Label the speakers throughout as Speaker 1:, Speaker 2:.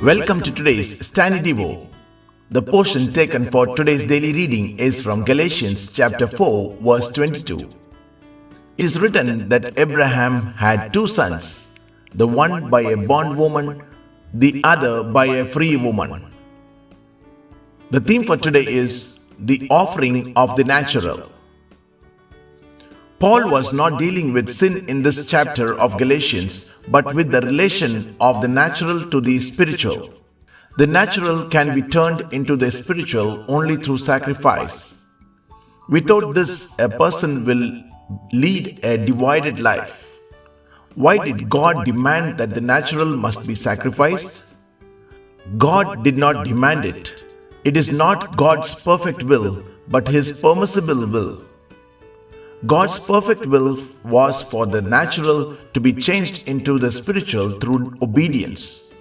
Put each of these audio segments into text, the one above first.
Speaker 1: Welcome to today's StannieDevo. The portion taken for today's daily reading is from Galatians chapter 4 verse 22. It is written that Abraham had two sons, the one by a bondwoman, the other by a free woman. The theme for today is the offering of the natural. Paul was not dealing with sin in this chapter of Galatians, but with the relation of the natural to the spiritual. The natural can be turned into the spiritual only through sacrifice. Without this, a person will lead a divided life. Why did God demand that the natural must be sacrificed? God did not demand it. It is not God's perfect will, but His permissible will. God's perfect will was for the natural to be changed into the spiritual through obedience.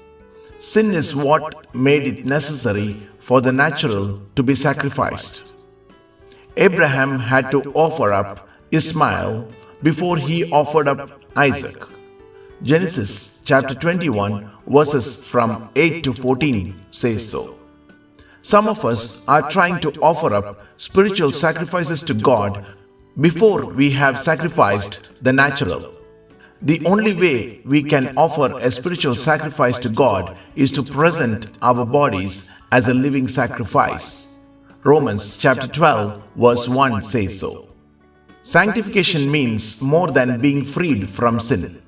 Speaker 1: Sin is what made it necessary for the natural to be sacrificed. Abraham had to offer up Ishmael before he offered up Isaac. Genesis chapter 21 verses from 8 to 14 says so. Some of us are trying to offer up spiritual sacrifices to God before we have sacrificed the natural. The only way we can offer a spiritual sacrifice to God is to present our bodies as a living sacrifice. Romans chapter 12 verse 1 says so. Sanctification means more than being freed from sin.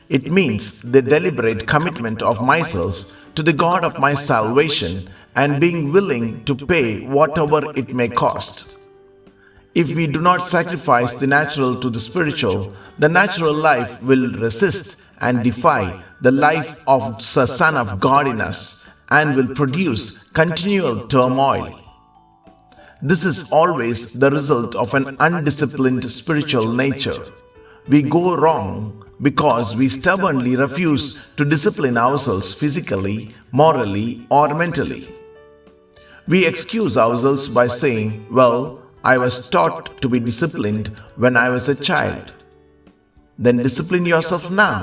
Speaker 1: It means the deliberate commitment of myself to the God of my salvation and being willing to pay whatever it may cost. If we do not sacrifice the natural to the spiritual, the natural life will resist and defy the life of the Son of God in us and will produce continual turmoil. This is always the result of an undisciplined spiritual nature. We go wrong because we stubbornly refuse to discipline ourselves physically, morally, or mentally. We excuse ourselves by saying, "Well, I was taught to be disciplined when I was a child." Then discipline yourself now.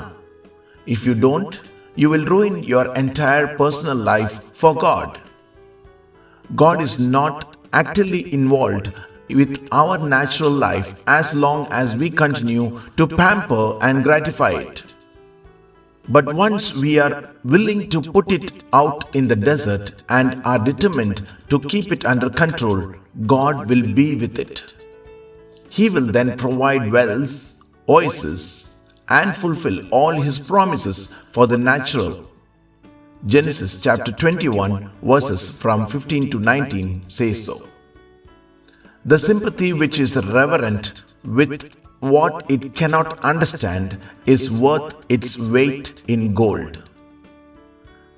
Speaker 1: If you don't, you will ruin your entire personal life for God. God is not actively involved with our natural life as long as we continue to pamper and gratify it. But once we are willing to put it out in the desert and are determined to keep it under control, God will be with it. He will then provide wells, oases, and fulfill all His promises for the natural. Genesis chapter 21 verses from 15 to 19 says so. The sympathy which is reverent with what it cannot understand is worth its weight in gold.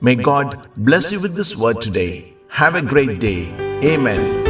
Speaker 1: May God bless you with this word today. Have a great day. Amen.